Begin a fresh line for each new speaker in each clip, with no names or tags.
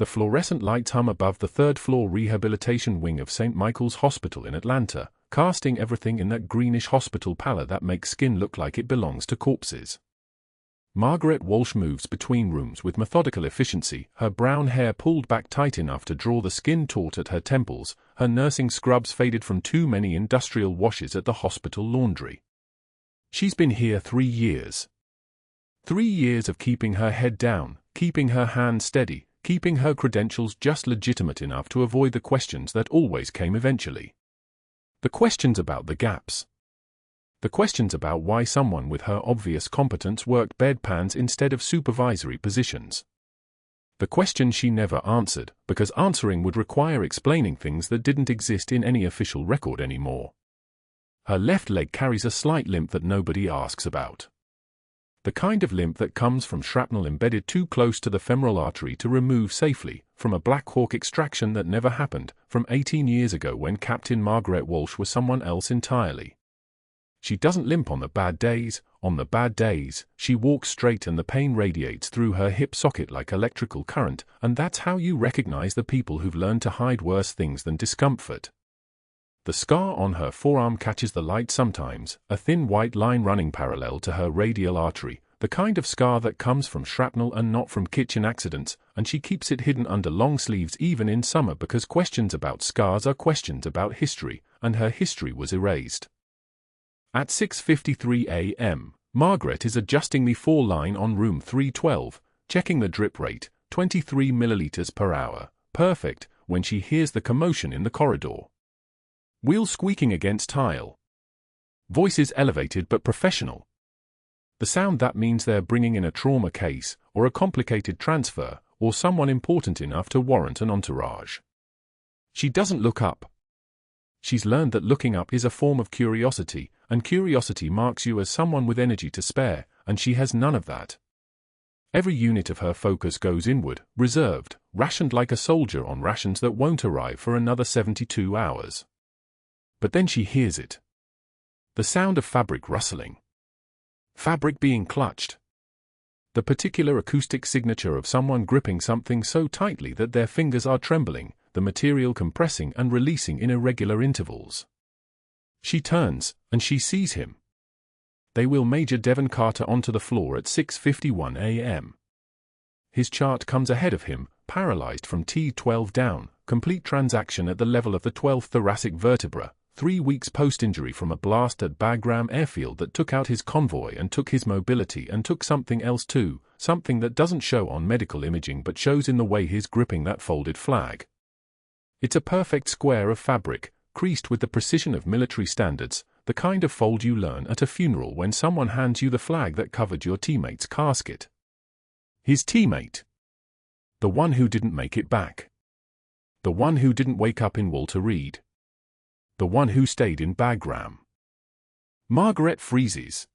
The fluorescent lights hum above the third-floor rehabilitation wing of St. Michael's Hospital in Atlanta, casting everything in that greenish hospital pallor that makes skin look like it belongs to corpses. Margaret Walsh moves between rooms with methodical efficiency, her brown hair pulled back tight enough to draw the skin taut at her temples, her nursing scrubs faded from too many industrial washes at the hospital laundry. She's been here 3 years. 3 years of keeping her head down, keeping her hands steady, keeping her credentials just legitimate enough to avoid the questions that always came eventually. The questions about the gaps. The questions about why someone with her obvious competence worked bedpans instead of supervisory positions. The question she never answered, because answering would require explaining things that didn't exist in any official record anymore. Her left leg carries a slight limp that nobody asks about. The kind of limp that comes from shrapnel embedded too close to the femoral artery to remove safely, from a Black Hawk extraction that never happened, from 18 years ago when Captain Margaret Walsh was someone else entirely. She doesn't limp on the bad days. On the bad days, she walks straight and the pain radiates through her hip socket like electrical current, and that's how you recognize the people who've learned to hide worse things than discomfort. The scar on her forearm catches the light sometimes, a thin white line running parallel to her radial artery, the kind of scar that comes from shrapnel and not from kitchen accidents, and she keeps it hidden under long sleeves even in summer because questions about scars are questions about history, and her history was erased. At 6:53 a.m., Margaret is adjusting the 4-line on room 312, checking the drip rate, 23 milliliters per hour, perfect, when she hears the commotion in the corridor. Wheels squeaking against tile. Voices elevated but professional. The sound that means they're bringing in a trauma case, or a complicated transfer, or someone important enough to warrant an entourage. She doesn't look up. She's learned that looking up is a form of curiosity, and curiosity marks you as someone with energy to spare, and she has none of that. Every unit of her focus goes inward, reserved, rationed like a soldier on rations that won't arrive for another 72 hours. But then she hears it. The sound of fabric rustling. Fabric being clutched. The particular acoustic signature of someone gripping something so tightly that their fingers are trembling, the material compressing and releasing in irregular intervals. She turns, and she sees him. They wheel Major Devon Carter onto the floor at 6:51 a.m. His chart comes ahead of him, paralyzed from T12 down, complete transaction at the level of the 12th thoracic vertebra, 3 weeks post-injury from a blast at Bagram airfield that took out his convoy and took his mobility and took something else too, something that doesn't show on medical imaging but shows in the way he's gripping that folded flag. It's a perfect square of fabric, creased with the precision of military standards, the kind of fold you learn at a funeral when someone hands you the flag that covered your teammate's casket. His teammate. The one who didn't make it back. The one who didn't wake up in Walter Reed. The one who stayed in Bagram. Margaret freezes.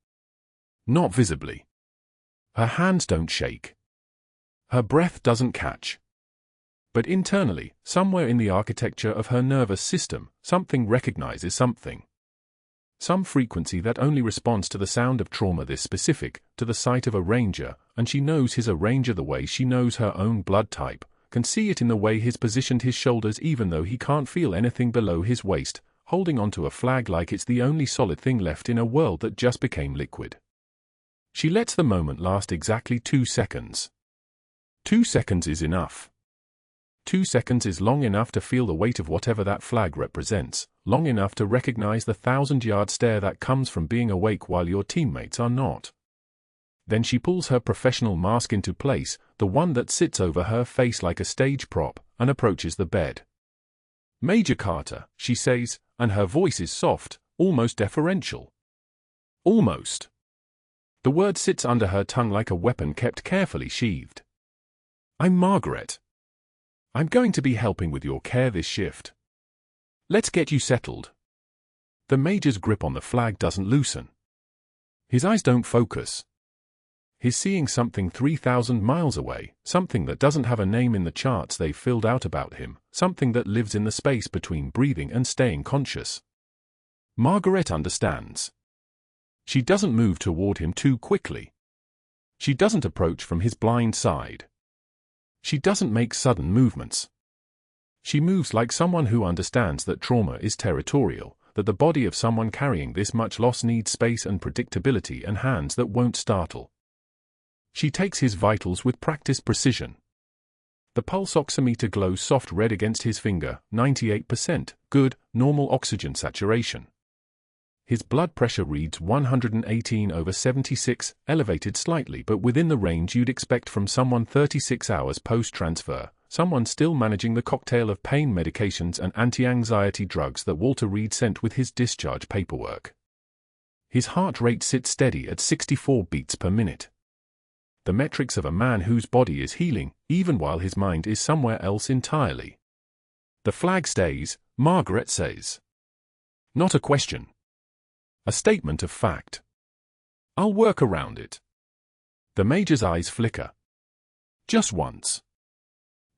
Not visibly. Her hands don't shake. Her breath doesn't catch. But internally, somewhere in the architecture of her nervous system, something recognizes something. Some frequency that only responds to the sound of trauma this specific, to the sight of a ranger, and she knows he's a ranger the way she knows her own blood type, can see it in the way he's positioned his shoulders even though he can't feel anything below his waist, holding onto a flag like it's the only solid thing left in a world that just became liquid. She lets the moment last exactly 2 seconds. 2 seconds is enough. 2 seconds is long enough to feel the weight of whatever that flag represents, long enough to recognize the 1,000-yard stare that comes from being awake while your teammates are not. Then she pulls her professional mask into place, the one that sits over her face like a stage prop, and approaches the bed. "Major Carter," she says, and her voice is soft, almost deferential. Almost. The word sits under her tongue like a weapon kept carefully sheathed. "I'm Margaret. I'm going to be helping with your care this shift. Let's get you settled." The major's grip on the flag doesn't loosen. His eyes don't focus. He's seeing something 3,000 miles away, something that doesn't have a name in the charts they've filled out about him, something that lives in the space between breathing and staying conscious. Margaret understands. She doesn't move toward him too quickly. She doesn't approach from his blind side. She doesn't make sudden movements. She moves like someone who understands that trauma is territorial, that the body of someone carrying this much loss needs space and predictability and hands that won't startle. She takes his vitals with practiced precision. The pulse oximeter glows soft red against his finger, 98%, good, normal oxygen saturation. His blood pressure reads 118/76, elevated slightly but within the range you'd expect from someone 36 hours post-transfer, someone still managing the cocktail of pain medications and anti-anxiety drugs that Walter Reed sent with his discharge paperwork. His heart rate sits steady at 64 beats per minute. The metrics of a man whose body is healing, even while his mind is somewhere else entirely. The flag stays, Margaret says. Not a question. A statement of fact. I'll work around it. The Major's eyes flicker. Just once.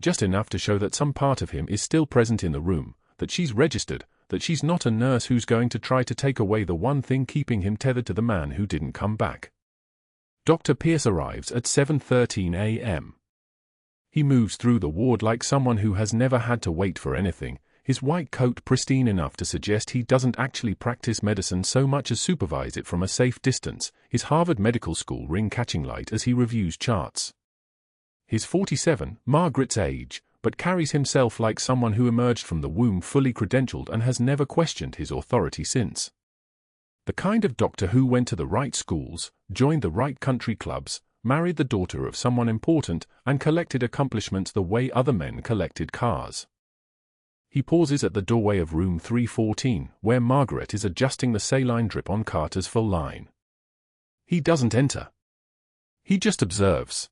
Just enough to show that some part of him is still present in the room, that she's registered, that she's not a nurse who's going to try to take away the one thing keeping him tethered to the man who didn't come back. Dr. Pierce arrives at 7:13 a.m. He moves through the ward like someone who has never had to wait for anything, his white coat pristine enough to suggest he doesn't actually practice medicine so much as supervise it from a safe distance, his Harvard Medical School ring catching light as he reviews charts. He's 47, Margaret's age, but carries himself like someone who emerged from the womb fully credentialed and has never questioned his authority since. The kind of doctor who went to the right schools, joined the right country clubs, married the daughter of someone important, and collected accomplishments the way other men collected cars. He pauses at the doorway of room 314, where Margaret is adjusting the saline drip on Carter's full line. He doesn't enter. He just observes.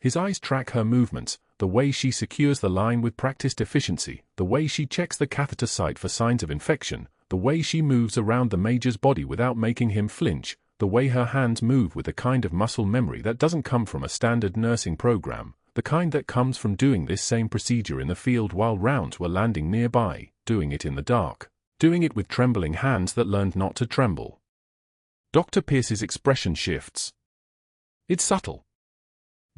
His eyes track her movements, the way she secures the line with practiced efficiency, the way she checks the catheter site for signs of infection, the way she moves around the Major's body without making him flinch, the way her hands move with a kind of muscle memory that doesn't come from a standard nursing program, the kind that comes from doing this same procedure in the field while rounds were landing nearby, doing it in the dark, doing it with trembling hands that learned not to tremble. Dr. Pierce's expression shifts. It's subtle.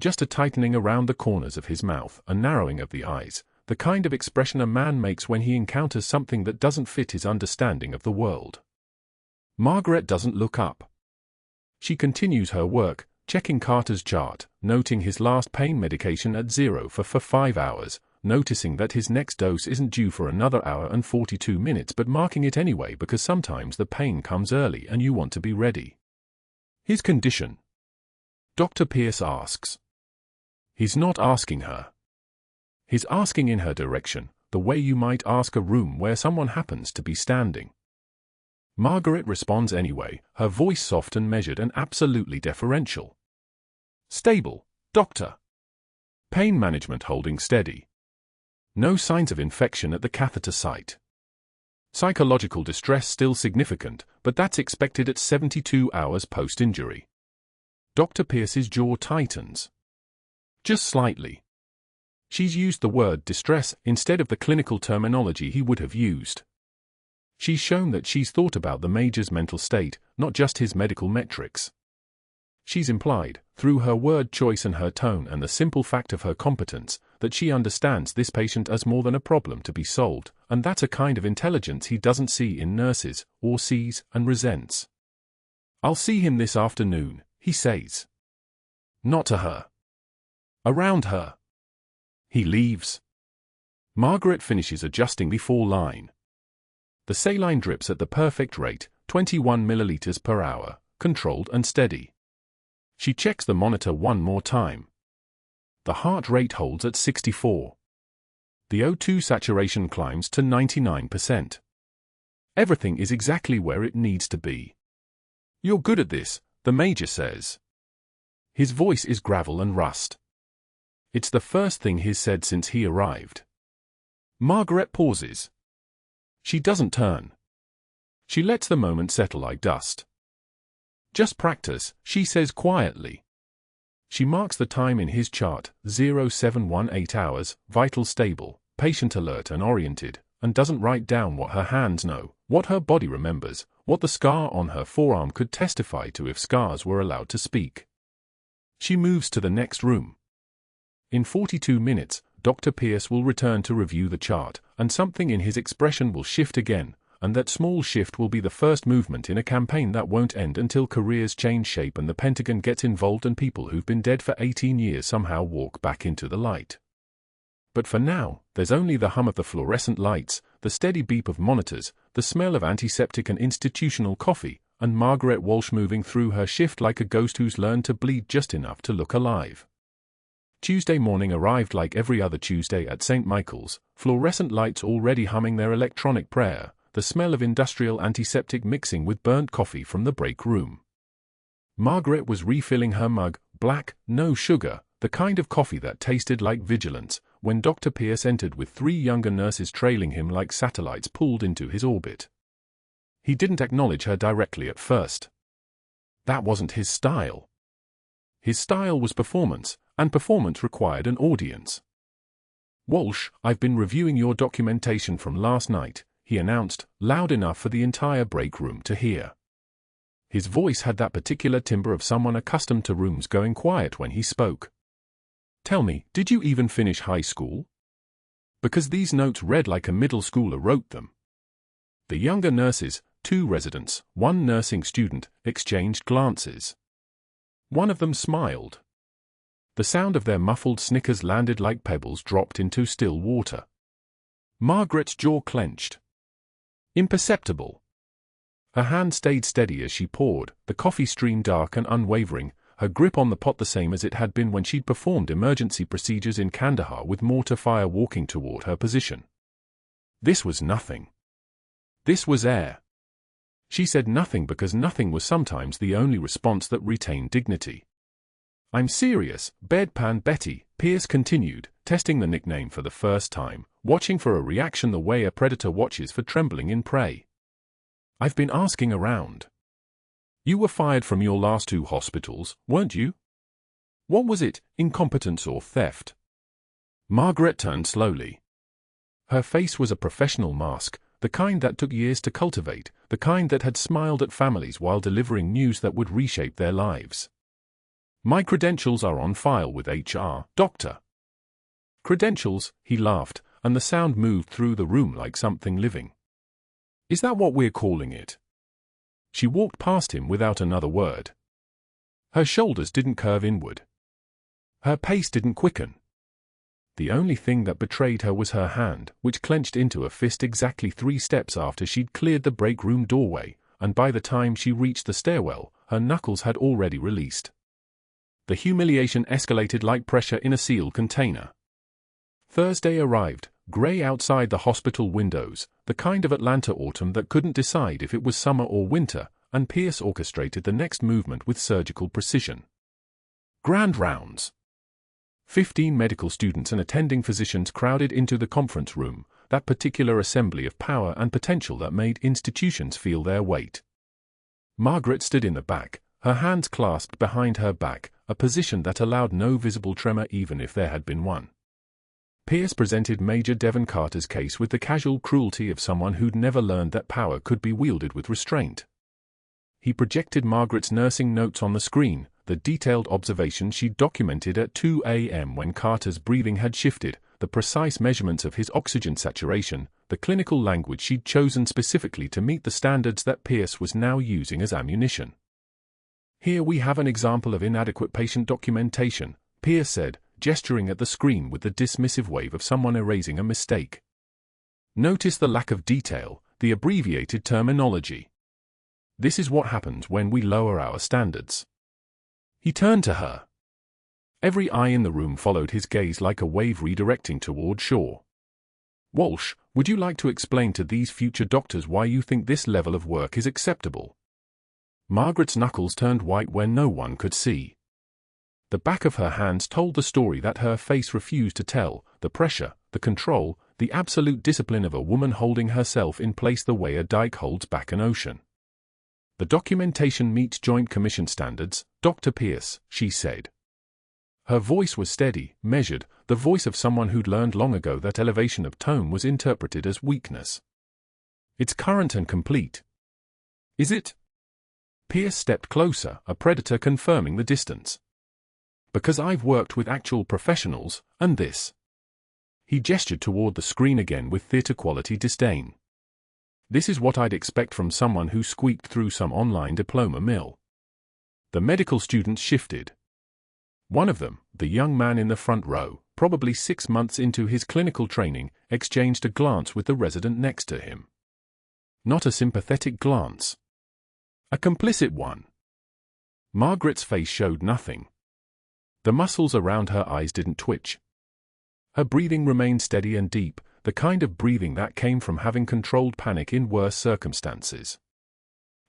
Just a tightening around the corners of his mouth, a narrowing of the eyes, the kind of expression a man makes when he encounters something that doesn't fit his understanding of the world. Margaret doesn't look up. She continues her work, checking Carter's chart, noting his last pain medication at 0 for 5 hours, noticing that his next dose isn't due for another hour and 42 minutes but marking it anyway because sometimes the pain comes early and you want to be ready. His condition? Dr. Pierce asks. He's not asking her. He's asking in her direction, the way you might ask a room where someone happens to be standing. Margaret responds anyway, her voice soft and measured and absolutely deferential. Stable, doctor. Pain management holding steady. No signs of infection at the catheter site. Psychological distress still significant, but that's expected at 72 hours post-injury. Dr. Pierce's jaw tightens. Just slightly. She's used the word distress instead of the clinical terminology he would have used. She's shown that she's thought about the Major's mental state, not just his medical metrics. She's implied, through her word choice and her tone and the simple fact of her competence, that she understands this patient as more than a problem to be solved, and that's a kind of intelligence he doesn't see in nurses, or sees and resents. I'll see him this afternoon, he says. Not to her. Around her. He leaves. Margaret finishes adjusting the full line. The saline drips at the perfect rate, 21 milliliters per hour, controlled and steady. She checks the monitor one more time. The heart rate holds at 64. The O2 saturation climbs to 99%. Everything is exactly where it needs to be. You're good at this, the Major says. His voice is gravel and rust. It's the first thing he's said since he arrived. Margaret pauses. She doesn't turn. She lets the moment settle like dust. Just practice, she says quietly. She marks the time in his chart, 0718 hours, vital stable, patient alert and oriented, and doesn't write down what her hands know, what her body remembers, what the scar on her forearm could testify to if scars were allowed to speak. She moves to the next room. In 42 minutes, Dr. Pierce will return to review the chart, and something in his expression will shift again, and that small shift will be the first movement in a campaign that won't end until careers change shape and the Pentagon gets involved and people who've been dead for 18 years somehow walk back into the light. But for now, there's only the hum of the fluorescent lights, the steady beep of monitors, the smell of antiseptic and institutional coffee, and Margaret Walsh moving through her shift like a ghost who's learned to bleed just enough to look alive. Tuesday morning arrived like every other Tuesday at St. Michael's, fluorescent lights already humming their electronic prayer, the smell of industrial antiseptic mixing with burnt coffee from the break room. Margaret was refilling her mug, black, no sugar, the kind of coffee that tasted like vigilance, when Dr. Pierce entered with 3 younger nurses trailing him like satellites pulled into his orbit. He didn't acknowledge her directly at first. That wasn't his style. His style was performance, and performance required an audience. "Walsh, I've been reviewing your documentation from last night," he announced, loud enough for the entire break room to hear. His voice had that particular timbre of someone accustomed to rooms going quiet when he spoke. "Tell me, did you even finish high school? Because these notes read like a middle schooler wrote them." The younger nurses, 2 residents, 1 nursing student, exchanged glances. One of them smiled. The sound of their muffled snickers landed like pebbles dropped into still water. Margaret's jaw clenched. Imperceptible. Her hand stayed steady as she poured, the coffee stream dark and unwavering, her grip on the pot the same as it had been when she'd performed emergency procedures in Kandahar with mortar fire walking toward her position. This was nothing. This was air. She said nothing because nothing was sometimes the only response that retained dignity. "I'm serious, bedpan Betty," Pierce continued, testing the nickname for the first time, watching for a reaction the way a predator watches for trembling in prey. "I've been asking around. You were fired from your last 2 hospitals, weren't you? What was it, incompetence or theft?" Margaret turned slowly. Her face was a professional mask, the kind that took years to cultivate, the kind that had smiled at families while delivering news that would reshape their lives. "My credentials are on file with HR, Doctor." "Credentials," he laughed, and the sound moved through the room like something living. "Is that what we're calling it?" She walked past him without another word. Her shoulders didn't curve inward. Her pace didn't quicken. The only thing that betrayed her was her hand, which clenched into a fist exactly 3 steps after she'd cleared the break room doorway, and by the time she reached the stairwell, her knuckles had already released. The humiliation escalated like pressure in a sealed container. Thursday arrived, grey outside the hospital windows, the kind of Atlanta autumn that couldn't decide if it was summer or winter, and Pierce orchestrated the next movement with surgical precision. Grand rounds. 15 medical students and attending physicians crowded into the conference room, that particular assembly of power and potential that made institutions feel their weight. Margaret stood in the back, her hands clasped behind her back, a position that allowed no visible tremor even if there had been one. Pierce presented Major Devon Carter's case with the casual cruelty of someone who'd never learned that power could be wielded with restraint. He projected Margaret's nursing notes on the screen, the detailed observations she'd documented at 2 a.m. when Carter's breathing had shifted, the precise measurements of his oxygen saturation, the clinical language she'd chosen specifically to meet the standards that Pierce was now using as ammunition. "Here we have an example of inadequate patient documentation," Pierce said, gesturing at the screen with the dismissive wave of someone erasing a mistake. "Notice the lack of detail, the abbreviated terminology. This is what happens when we lower our standards." He turned to her. Every eye in the room followed his gaze like a wave redirecting toward shore. "Walsh, would you like to explain to these future doctors why you think this level of work is acceptable?" Margaret's knuckles turned white where no one could see. The back of her hands told the story that her face refused to tell, the pressure, the control, the absolute discipline of a woman holding herself in place the way a dike holds back an ocean. "The documentation meets Joint Commission standards, Dr. Pierce," she said. Her voice was steady, measured, the voice of someone who'd learned long ago that elevation of tone was interpreted as weakness. "It's current and complete." "Is it?" Pierce stepped closer, a predator confirming the distance. Because I've worked with actual professionals, and this. He gestured toward the screen again with theater-quality disdain. This is what I'd expect from someone who squeaked through some online diploma mill. The medical students shifted. One of them, the young man in the front row, probably 6 months into his clinical training, exchanged a glance with the resident next to him. Not a sympathetic glance. A complicit one. Margaret's face showed nothing. The muscles around her eyes didn't twitch. Her breathing remained steady and deep, the kind of breathing that came from having controlled panic in worse circumstances.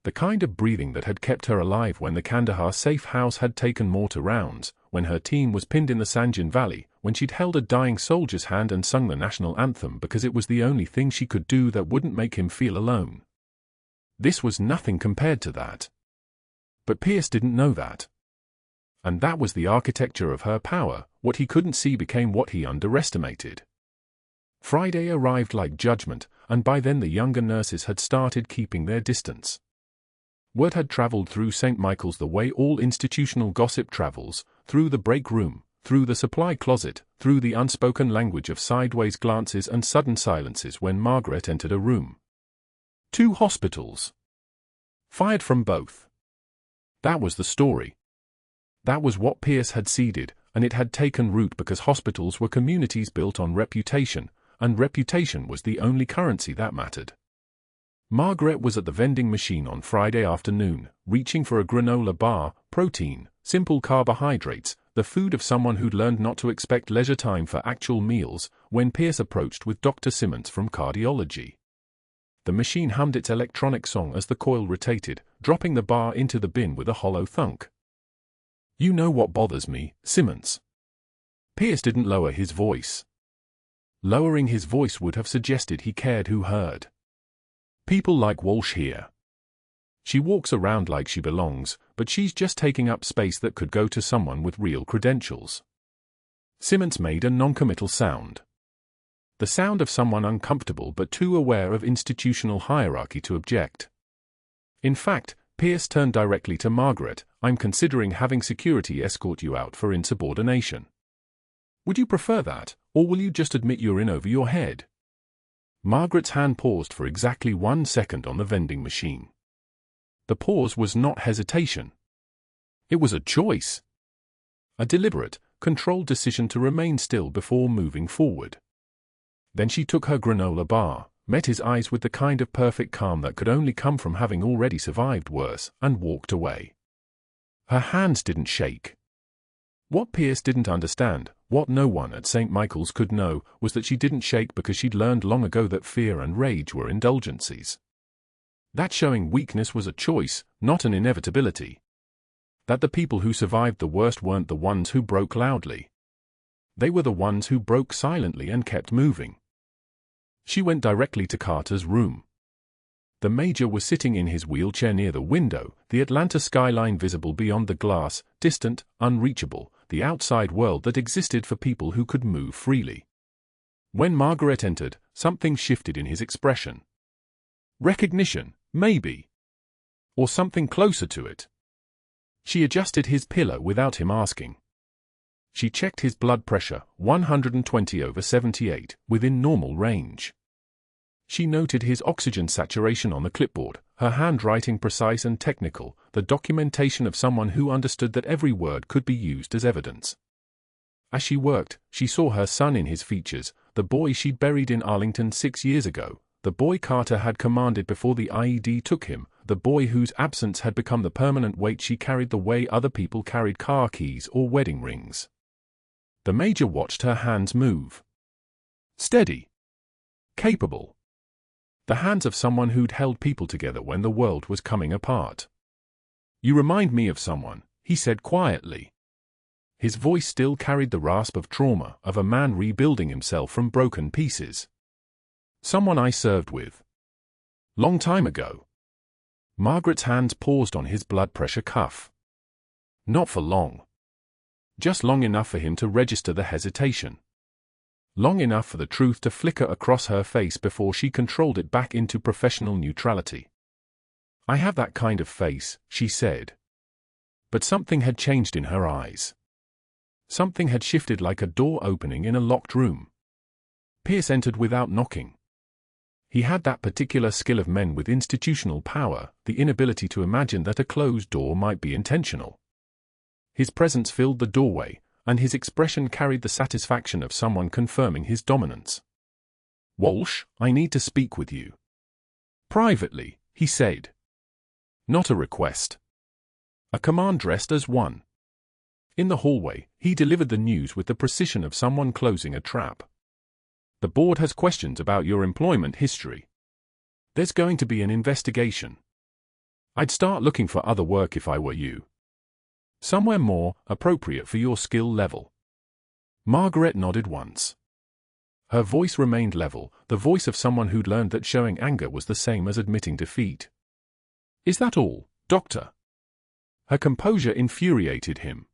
The kind of breathing that had kept her alive when the Kandahar safe house had taken mortar rounds, when her team was pinned in the Sanjan Valley, when she'd held a dying soldier's hand and sung the national anthem because it was the only thing she could do that wouldn't make him feel alone. This was nothing compared to that. But Pierce didn't know that. And that was the architecture of her power. What he couldn't see became what he underestimated. Friday arrived like judgment, and by then the younger nurses had started keeping their distance. Word had traveled through St. Michael's the way all institutional gossip travels, through the break room, through the supply closet, through the unspoken language of sideways glances and sudden silences when Margaret entered a room. 2 hospitals. Fired from both. That was the story. That was what Pierce had seeded, and it had taken root because hospitals were communities built on reputation, and reputation was the only currency that mattered. Margaret was at the vending machine on Friday afternoon, reaching for a granola bar, protein, simple carbohydrates, the food of someone who'd learned not to expect leisure time for actual meals, when Pierce approached with Dr. Simmons from cardiology. The machine hummed its electronic song as the coil rotated, dropping the bar into the bin with a hollow thunk. "You know what bothers me, Simmons." Pierce didn't lower his voice. Lowering his voice would have suggested he cared who heard. "People like Walsh here. She walks around like she belongs, but she's just taking up space that could go to someone with real credentials." Simmons made a noncommittal sound. The sound of someone uncomfortable but too aware of institutional hierarchy to object. In fact, Pierce turned directly to Margaret. "I'm considering having security escort you out for insubordination. Would you prefer that, or will you just admit you're in over your head?" Margaret's hand paused for exactly 1 second on the vending machine. The pause was not hesitation. It was a choice. A deliberate, controlled decision to remain still before moving forward. Then she took her granola bar, met his eyes with the kind of perfect calm that could only come from having already survived worse, and walked away. Her hands didn't shake. What Pierce didn't understand, what no one at St. Michael's could know, was that she didn't shake because she'd learned long ago that fear and rage were indulgencies. That showing weakness was a choice, not an inevitability. That the people who survived the worst weren't the ones who broke loudly. They were the ones who broke silently and kept moving. She went directly to Carter's room. The Major was sitting in his wheelchair near the window, the Atlanta skyline visible beyond the glass, distant, unreachable, the outside world that existed for people who could move freely. When Margaret entered, something shifted in his expression. Recognition, maybe. Or something closer to it. She adjusted his pillow without him asking. She checked his blood pressure, 120/78, within normal range. She noted his oxygen saturation on the clipboard, her handwriting precise and technical, the documentation of someone who understood that every word could be used as evidence. As she worked, she saw her son in his features, the boy she'd buried in Arlington 6 years ago, the boy Carter had commanded before the IED took him, the boy whose absence had become the permanent weight she carried the way other people carried car keys or wedding rings. The Major watched her hands move. Steady. Capable. The hands of someone who'd held people together when the world was coming apart. "You remind me of someone," he said quietly. His voice still carried the rasp of trauma, of a man rebuilding himself from broken pieces. "Someone I served with. Long time ago." Margaret's hands paused on his blood pressure cuff. Not for long. Just long enough for him to register the hesitation. Long enough for the truth to flicker across her face before she controlled it back into professional neutrality. "I have that kind of face," she said. But something had changed in her eyes. Something had shifted like a door opening in a locked room. Pierce entered without knocking. He had that particular skill of men with institutional power, the inability to imagine that a closed door might be intentional. His presence filled the doorway, and his expression carried the satisfaction of someone confirming his dominance. "Walsh, I need to speak with you." "Privately," he said. Not a request. A command dressed as one. In the hallway, he delivered the news with the precision of someone closing a trap. "The board has questions about your employment history. There's going to be an investigation. I'd start looking for other work if I were you. Somewhere more appropriate for your skill level." Margaret nodded once. Her voice remained level, the voice of someone who'd learned that showing anger was the same as admitting defeat. "Is that all, Doctor?" Her composure infuriated him.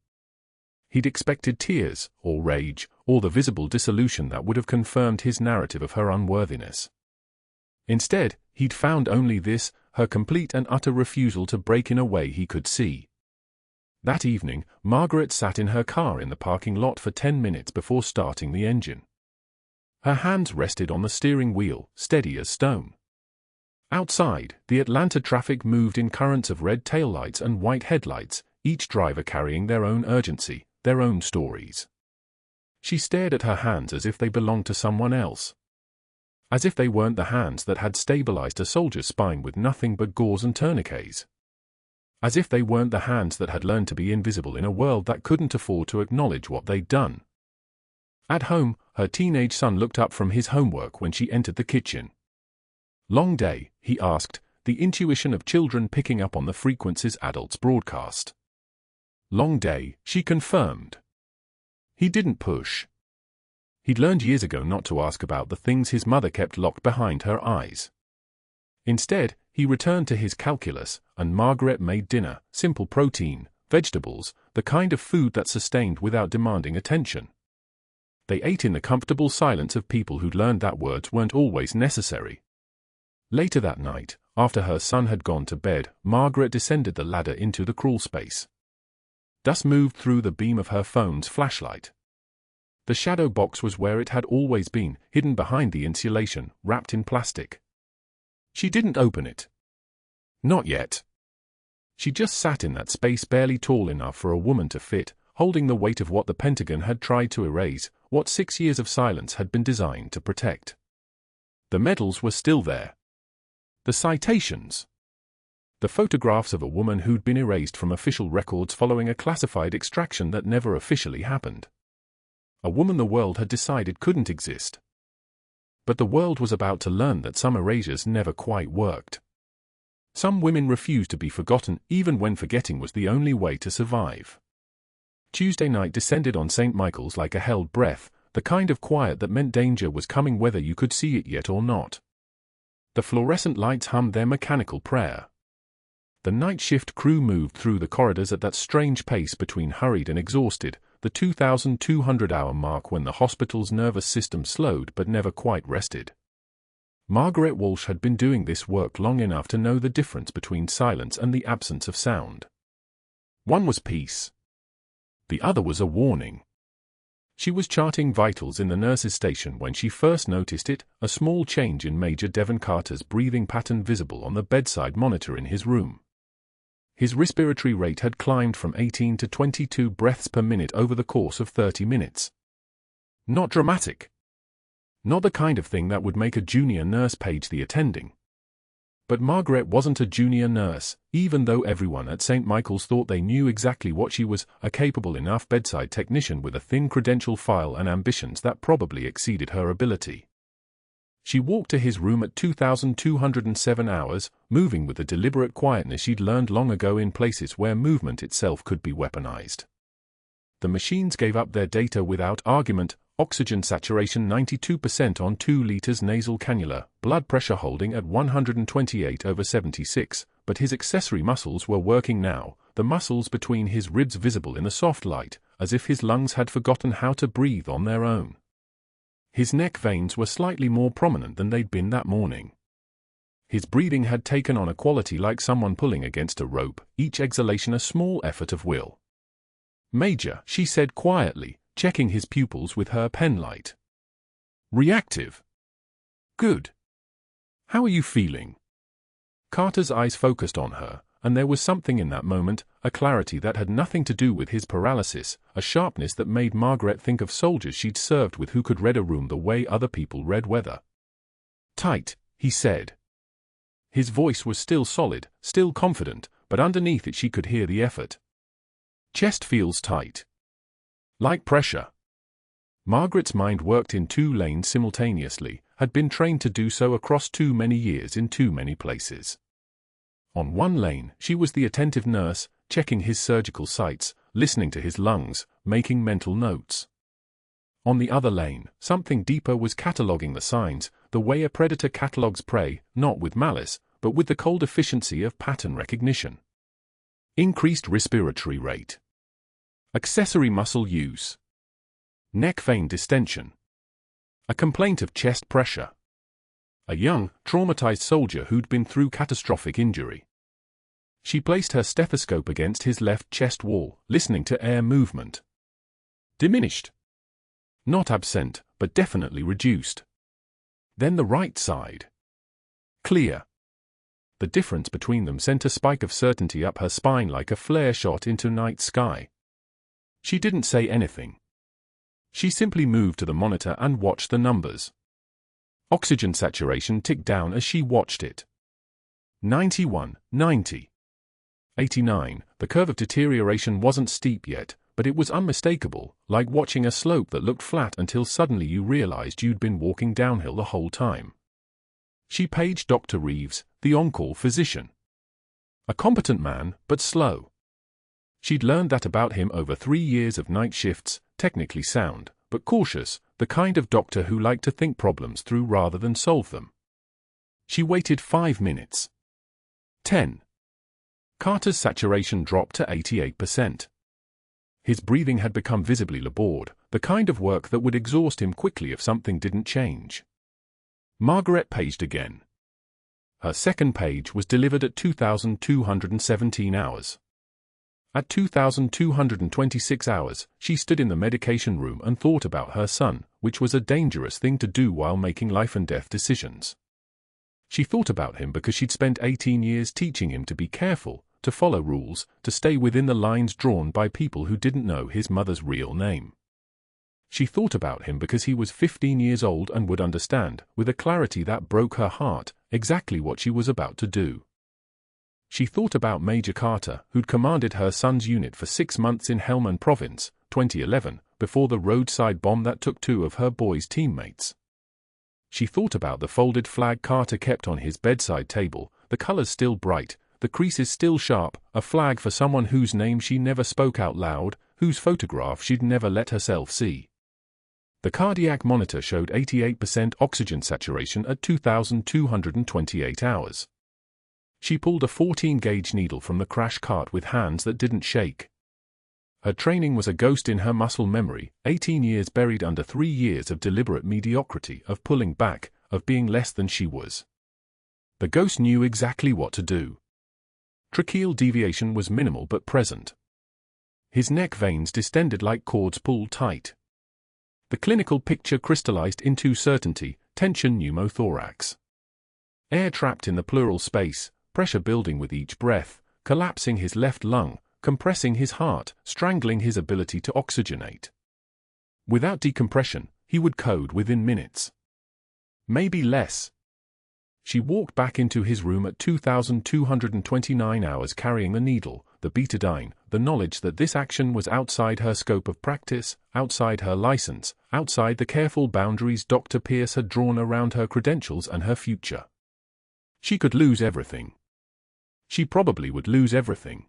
He'd expected tears, or rage, or the visible dissolution that would have confirmed his narrative of her unworthiness. Instead, he'd found only this, her complete and utter refusal to break in a way he could see. That evening, Margaret sat in her car in the parking lot for 10 minutes before starting the engine. Her hands rested on the steering wheel, steady as stone. Outside, the Atlanta traffic moved in currents of red taillights and white headlights, each driver carrying their own urgency, their own stories. She stared at her hands as if they belonged to someone else. As if they weren't the hands that had stabilized a soldier's spine with nothing but gauze and tourniquets. As if they weren't the hands that had learned to be invisible in a world that couldn't afford to acknowledge what they'd done. At home, her teenage son looked up from his homework when she entered the kitchen. "Long day?" he asked, the intuition of children picking up on the frequencies adults broadcast. "Long day," she confirmed. He didn't push. He'd learned years ago not to ask about the things his mother kept locked behind her eyes. Instead, he returned to his calculus, and Margaret made dinner, simple protein, vegetables, the kind of food that sustained without demanding attention. They ate in the comfortable silence of people who'd learned that words weren't always necessary. Later that night, after her son had gone to bed, Margaret descended the ladder into the crawl space. Dust moved through the beam of her phone's flashlight. The shadow box was where it had always been, hidden behind the insulation, wrapped in plastic. She didn't open it. Not yet. She just sat in that space barely tall enough for a woman to fit, holding the weight of what the Pentagon had tried to erase, what 6 years of silence had been designed to protect. The medals were still there. The citations. The photographs of a woman who'd been erased from official records following a classified extraction that never officially happened. A woman the world had decided couldn't exist. But the world was about to learn that some erasures never quite worked. Some women refused to be forgotten even when forgetting was the only way to survive. Tuesday night descended on St. Michael's like a held breath, the kind of quiet that meant danger was coming whether you could see it yet or not. The fluorescent lights hummed their mechanical prayer. The night shift crew moved through the corridors at that strange pace between hurried and exhausted, the 2,200-hour mark when the hospital's nervous system slowed but never quite rested. Margaret Walsh had been doing this work long enough to know the difference between silence and the absence of sound. One was peace. The other was a warning. She was charting vitals in the nurse's station when she first noticed it, a small change in Major Devon Carter's breathing pattern visible on the bedside monitor in his room. His respiratory rate had climbed from 18 to 22 breaths per minute over the course of 30 minutes. Not dramatic. Not the kind of thing that would make a junior nurse page the attending. But Margaret wasn't a junior nurse, even though everyone at St. Michael's thought they knew exactly what she was, a capable enough bedside technician with a thin credential file and ambitions that probably exceeded her ability. She walked to his room at 2,207 hours, moving with the deliberate quietness she'd learned long ago in places where movement itself could be weaponized. The machines gave up their data without argument, oxygen saturation 92% on 2 liters nasal cannula, blood pressure holding at 128/76, but his accessory muscles were working now, the muscles between his ribs visible in the soft light, as if his lungs had forgotten how to breathe on their own. His neck veins were slightly more prominent than they'd been that morning. His breathing had taken on a quality like someone pulling against a rope, each exhalation a small effort of will. Major, she said quietly, checking his pupils with her penlight. Reactive. Good. How are you feeling? Carter's eyes focused on her, and there was something in that moment, a clarity that had nothing to do with his paralysis, a sharpness that made Margaret think of soldiers she'd served with who could read a room the way other people read weather. Tight, he said. His voice was still solid, still confident, but underneath it she could hear the effort. Chest feels tight. Like pressure. Margaret's mind worked in two lanes simultaneously, had been trained to do so across too many years in too many places. On one lane, she was the attentive nurse, checking his surgical sites, listening to his lungs, making mental notes. On the other lane, something deeper was cataloguing the signs, the way a predator catalogues prey, not with malice, but with the cold efficiency of pattern recognition. Increased respiratory rate. Accessory muscle use. Neck vein distension. A complaint of chest pressure. A young, traumatized soldier who'd been through catastrophic injury. She placed her stethoscope against his left chest wall, listening to air movement. Diminished. Not absent, but definitely reduced. Then the right side. Clear. The difference between them sent a spike of certainty up her spine like a flare shot into night sky. She didn't say anything. She simply moved to the monitor and watched the numbers. Oxygen saturation ticked down as she watched it. 91, 90. 89. The curve of deterioration wasn't steep yet, but it was unmistakable, like watching a slope that looked flat until suddenly you realized you'd been walking downhill the whole time. She paged Dr. Reeves, the on-call physician. A competent man, but slow. She'd learned that about him over 3 years of night shifts, technically sound, but cautious, the kind of doctor who liked to think problems through rather than solve them. She waited 5 minutes. 10. Carter's saturation dropped to 88%. His breathing had become visibly labored, the kind of work that would exhaust him quickly if something didn't change. Margaret paged again. Her second page was delivered at 2,217 hours. At 2,226 hours, she stood in the medication room and thought about her son, which was a dangerous thing to do while making life-and-death decisions. She thought about him because she'd spent 18 years teaching him to be careful, to follow rules, to stay within the lines drawn by people who didn't know his mother's real name. She thought about him because he was 15 years old and would understand, with a clarity that broke her heart, exactly what she was about to do. She thought about Major Carter, who'd commanded her son's unit for 6 months in Helmand Province, 2011, before the roadside bomb that took 2 of her boys' teammates. She thought about the folded flag Carter kept on his bedside table, the colors still bright, the creases still sharp, a flag for someone whose name she never spoke out loud, whose photograph she'd never let herself see. The cardiac monitor showed 88% oxygen saturation at 2,228 hours. She pulled a 14-gauge needle from the crash cart with hands that didn't shake. Her training was a ghost in her muscle memory, 18 years buried under 3 years of deliberate mediocrity, of pulling back, of being less than she was. The ghost knew exactly what to do. Tracheal deviation was minimal but present. His neck veins distended like cords pulled tight. The clinical picture crystallized into certainty, tension pneumothorax. Air trapped in the pleural space, pressure building with each breath, collapsing his left lung, compressing his heart, strangling his ability to oxygenate. Without decompression, he would code within minutes. Maybe less. She walked back into his room at 2,229 hours carrying the needle, the betadine, the knowledge that this action was outside her scope of practice, outside her license, outside the careful boundaries Dr. Pierce had drawn around her credentials and her future. She could lose everything. She probably would lose everything.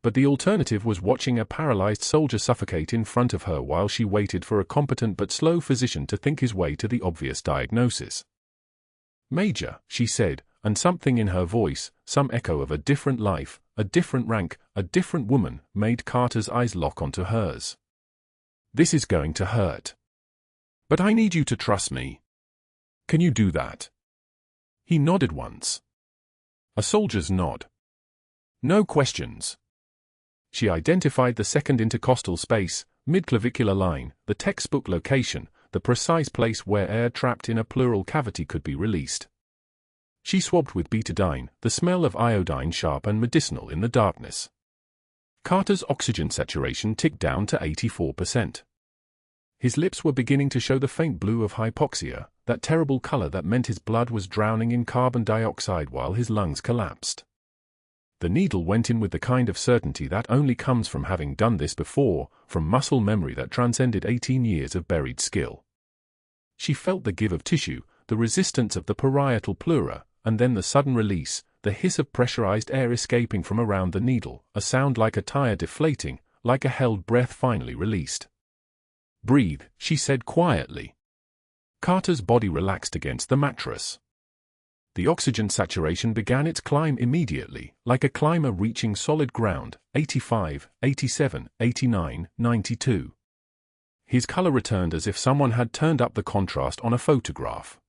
But the alternative was watching a paralyzed soldier suffocate in front of her while she waited for a competent but slow physician to think his way to the obvious diagnosis. "Major," she said, and something in her voice, some echo of a different life, a different rank, a different woman, made Carter's eyes lock onto hers. "This is going to hurt. But I need you to trust me. Can you do that?" He nodded once. A soldier's nod. No questions. She identified the second intercostal space, midclavicular line, the textbook location, the precise place where air trapped in a pleural cavity could be released. She swabbed with betadine, the smell of iodine sharp and medicinal in the darkness. Carter's oxygen saturation ticked down to 84%. His lips were beginning to show the faint blue of hypoxia, that terrible color that meant his blood was drowning in carbon dioxide while his lungs collapsed. The needle went in with the kind of certainty that only comes from having done this before, from muscle memory that transcended 18 years of buried skill. She felt the give of tissue, the resistance of the parietal pleura, and then the sudden release, the hiss of pressurized air escaping from around the needle, a sound like a tire deflating, like a held breath finally released. "Breathe," she said quietly. Carter's body relaxed against the mattress. The oxygen saturation began its climb immediately, like a climber reaching solid ground, 85, 87, 89, 92. His color returned as if someone had turned up the contrast on a photograph.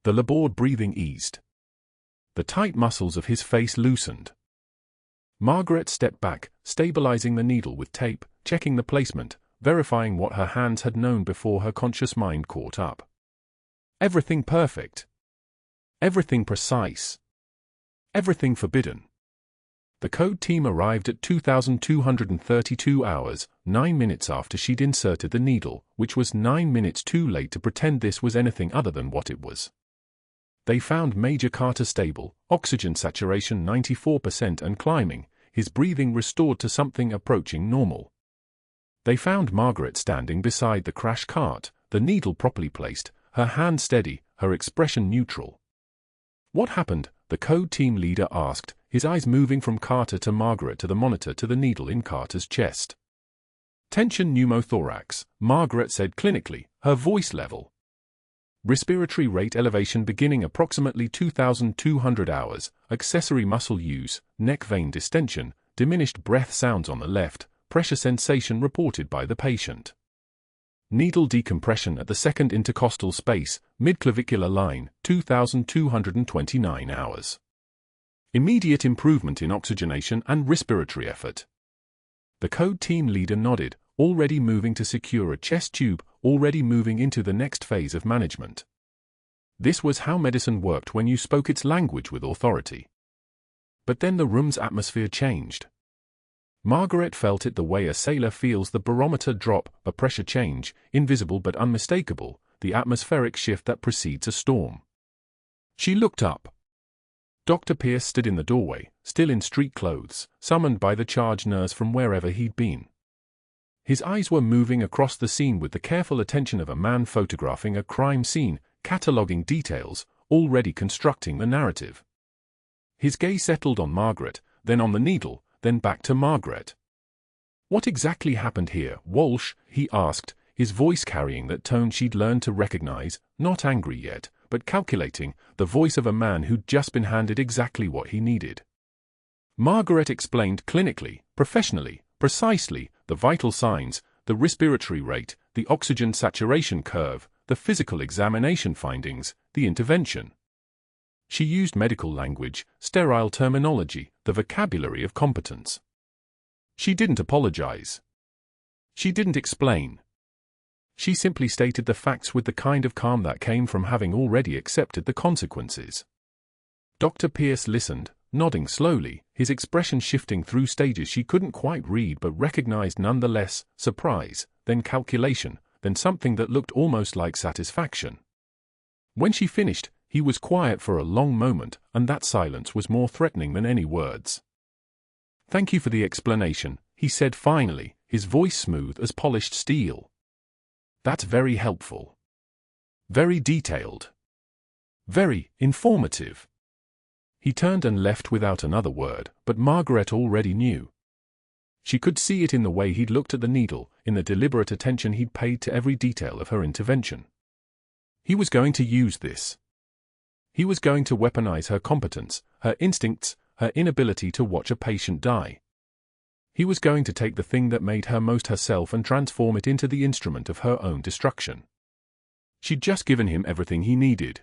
The labored breathing eased. The tight muscles of his face loosened. Margaret stepped back, stabilizing the needle with tape, checking the placement, verifying what her hands had known before her conscious mind caught up. Everything perfect. Everything precise. Everything forbidden. The code team arrived at 2,232 hours, 9 minutes after she'd inserted the needle, which was 9 minutes too late to pretend this was anything other than what it was. They found Major Carter stable, oxygen saturation 94% and climbing, his breathing restored to something approaching normal. They found Margaret standing beside the crash cart, the needle properly placed, her hand steady, her expression neutral. "What happened?" the code team leader asked, his eyes moving from Carter to Margaret to the monitor to the needle in Carter's chest. "Tension pneumothorax," Margaret said clinically, her voice level. "Respiratory rate elevation beginning approximately 2,200 hours, accessory muscle use, neck vein distension, diminished breath sounds on the left, pressure sensation reported by the patient. Needle decompression at the second intercostal space, midclavicular line, 2,229 hours. Immediate improvement in oxygenation and respiratory effort." The code team leader nodded, already moving to secure a chest tube, already moving into the next phase of management. This was how medicine worked when you spoke its language with authority. But then the room's atmosphere changed. Margaret felt it the way a sailor feels the barometer drop, a pressure change, invisible but unmistakable, the atmospheric shift that precedes a storm. She looked up. Dr. Pierce stood in the doorway, still in street clothes, summoned by the charge nurse from wherever he'd been. His eyes were moving across the scene with the careful attention of a man photographing a crime scene, cataloguing details, already constructing the narrative. His gaze settled on Margaret, then on the needle, then back to Margaret. "What exactly happened here, Walsh?" he asked, his voice carrying that tone she'd learned to recognize, not angry yet, but calculating, the voice of a man who'd just been handed exactly what he needed. Margaret explained clinically, professionally, precisely, the vital signs, the respiratory rate, the oxygen saturation curve, the physical examination findings, the intervention. She used medical language, sterile terminology, the vocabulary of competence. She didn't apologize. She didn't explain. She simply stated the facts with the kind of calm that came from having already accepted the consequences. Dr. Pierce listened, nodding slowly, his expression shifting through stages she couldn't quite read but recognized nonetheless, surprise, then calculation, then something that looked almost like satisfaction. When she finished, he was quiet for a long moment, and that silence was more threatening than any words. "Thank you for the explanation," he said finally, his voice smooth as polished steel. "That's very helpful. Very detailed. Very informative." He turned and left without another word, but Margaret already knew. She could see it in the way he'd looked at the needle, in the deliberate attention he'd paid to every detail of her intervention. He was going to use this. He was going to weaponize her competence, her instincts, her inability to watch a patient die. He was going to take the thing that made her most herself and transform it into the instrument of her own destruction. She'd just given him everything he needed.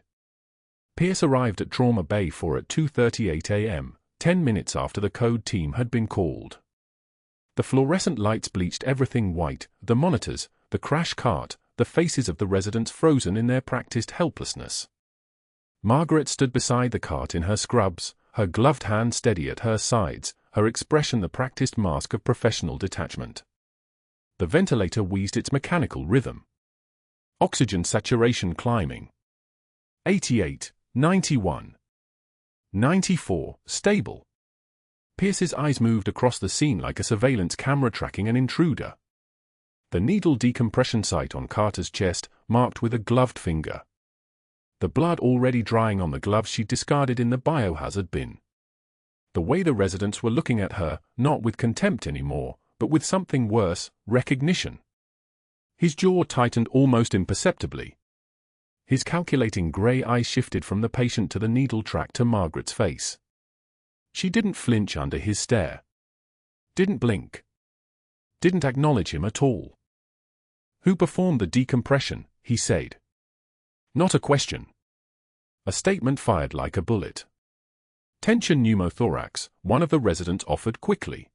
Pierce arrived at Trauma Bay 4 at 2:38 a.m., 10 minutes after the code team had been called. The fluorescent lights bleached everything white, the monitors, the crash cart, the faces of the residents frozen in their practiced helplessness. Margaret stood beside the cart in her scrubs, her gloved hand steady at her sides, her expression the practiced mask of professional detachment. The ventilator wheezed its mechanical rhythm. Oxygen saturation climbing. 88, 91. 94, stable. Pierce's eyes moved across the scene like a surveillance camera tracking an intruder. The needle decompression site on Carter's chest, marked with a gloved finger. The blood already drying on the gloves she discarded in the biohazard bin. The way the residents were looking at her, not with contempt anymore, but with something worse, recognition. His jaw tightened almost imperceptibly. His calculating grey eyes shifted from the patient to the needle track to Margaret's face. She didn't flinch under his stare. Didn't blink. Didn't acknowledge him at all. "Who performed the decompression?" he said. Not a question. A statement fired like a bullet. "Tension pneumothorax," one of the residents offered quickly.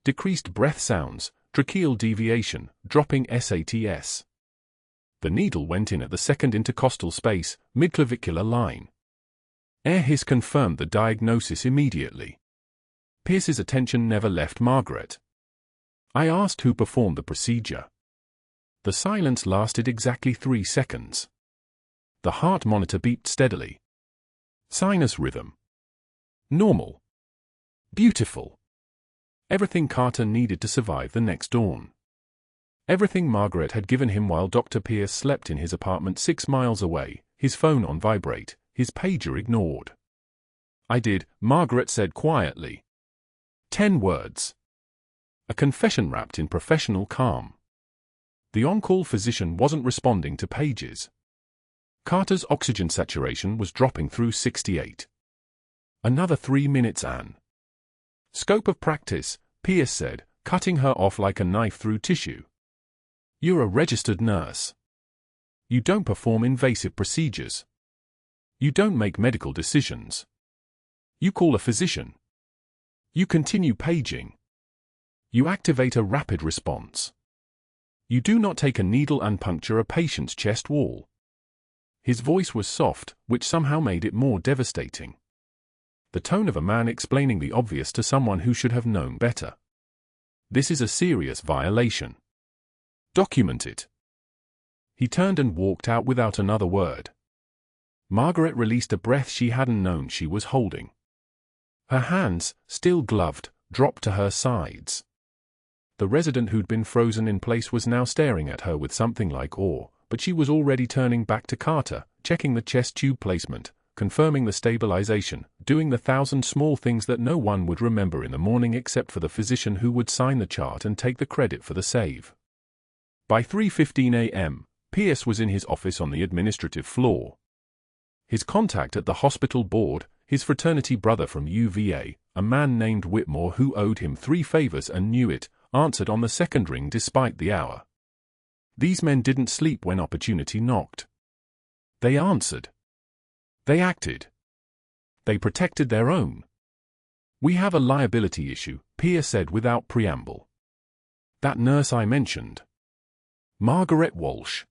"Decreased breath sounds, tracheal deviation, dropping SATS." The needle went in at the second intercostal space, midclavicular line. Air hiss confirmed the diagnosis immediately. Pierce's attention never left Margaret. "I asked who performed the procedure." The silence lasted exactly 3 seconds. The heart monitor beeped steadily. Sinus rhythm. Normal. Beautiful. Everything Carter needed to survive the next dawn. Everything Margaret had given him while Dr. Pierce slept in his apartment 6 miles away, his phone on vibrate, his pager ignored. "I did," Margaret said quietly. 10 words. A confession wrapped in professional calm. The on-call physician wasn't responding to pages. Carter's oxygen saturation was dropping through 68. "Another 3 minutes, Anne." "Scope of practice," Pierce said, cutting her off like a knife through tissue. "You're a registered nurse. You don't perform invasive procedures. You don't make medical decisions. You call a physician. You continue paging. You activate a rapid response. You do not take a needle and puncture a patient's chest wall." His voice was soft, which somehow made it more devastating. The tone of a man explaining the obvious to someone who should have known better. "This is a serious violation. Document it." He turned and walked out without another word. Margaret released a breath she hadn't known she was holding. Her hands, still gloved, dropped to her sides. The resident who'd been frozen in place was now staring at her with something like awe, but she was already turning back to Carter, checking the chest tube placement, confirming the stabilization, doing the 1,000 small things that no one would remember in the morning except for the physician who would sign the chart and take the credit for the save. By 3:15 a.m., Pierce was in his office on the administrative floor. His contact at the hospital board, his fraternity brother from UVA, a man named Whitmore who owed him 3 favors and knew it, answered on the second ring despite the hour. These men didn't sleep when opportunity knocked. They answered. They acted. They protected their own. "We have a liability issue," Pierce said without preamble. "That nurse I mentioned. Margaret Walsh.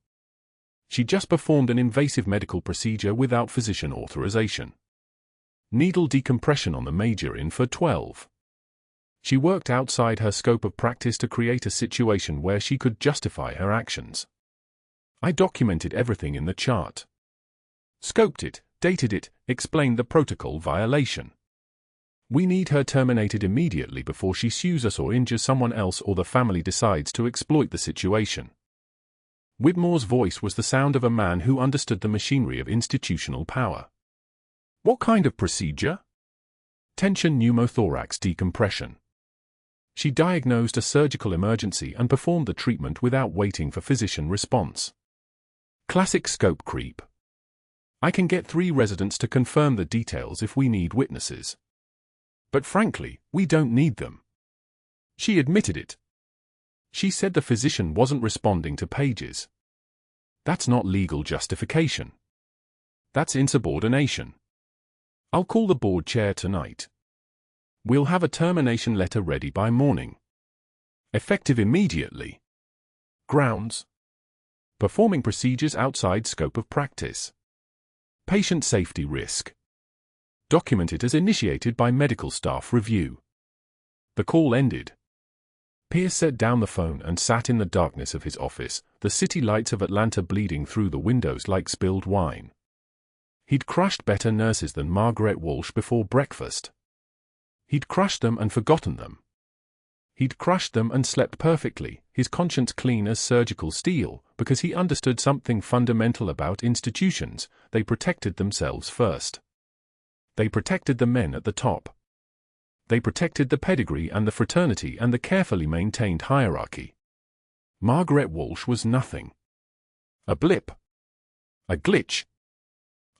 She just performed an invasive medical procedure without physician authorization. Needle decompression on the major in for 12. She worked outside her scope of practice to create a situation where she could justify her actions. I documented everything in the chart. Scoped it, dated it, explained the protocol violation. We need her terminated immediately before she sues us or injures someone else or the family decides to exploit the situation." Whitmore's voice was the sound of a man who understood the machinery of institutional power. "What kind of procedure?" "Tension pneumothorax decompression. She diagnosed a surgical emergency and performed the treatment without waiting for physician response. Classic scope creep. I can get 3 residents to confirm the details if we need witnesses. But frankly, we don't need them." She admitted it. She said the physician wasn't responding to pages. That's not legal justification. That's insubordination. I'll call the board chair tonight. We'll have a termination letter ready by morning. Effective immediately. Grounds. Performing procedures outside scope of practice. Patient safety risk. Documented as initiated by medical staff review. The call ended. Pierce set down the phone and sat in the darkness of his office, the city lights of Atlanta bleeding through the windows like spilled wine. He'd crushed better nurses than Margaret Walsh before breakfast. He'd crushed them and forgotten them. He'd crushed them and slept perfectly, his conscience clean as surgical steel, because he understood something fundamental about institutions: they protected themselves first. They protected the men at the top. They protected the pedigree and the fraternity and the carefully maintained hierarchy. Margaret Walsh was nothing. A blip. A glitch.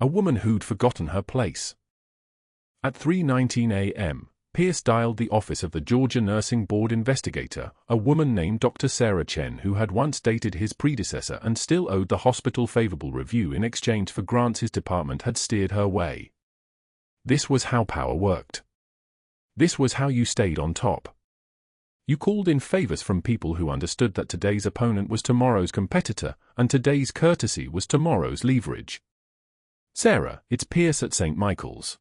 A woman who'd forgotten her place. At 3:19 a.m., Pierce dialed the office of the Georgia Nursing Board investigator, a woman named Dr. Sarah Chen, who had once dated his predecessor and still owed the hospital favorable review in exchange for grants his department had steered her way. This was how power worked. This was how you stayed on top. You called in favors from people who understood that today's opponent was tomorrow's competitor, and today's courtesy was tomorrow's leverage. Sarah, it's Pierce at St. Michael's.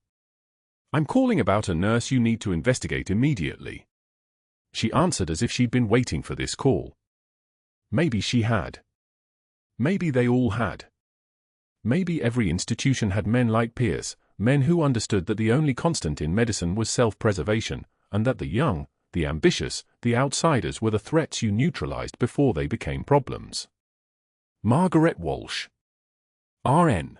I'm calling about a nurse you need to investigate immediately. She answered as if she'd been waiting for this call. Maybe she had. Maybe they all had. Maybe every institution had men like Pierce, men who understood that the only constant in medicine was self-preservation, and that the young, the ambitious, the outsiders were the threats you neutralized before they became problems. Margaret Walsh. RN.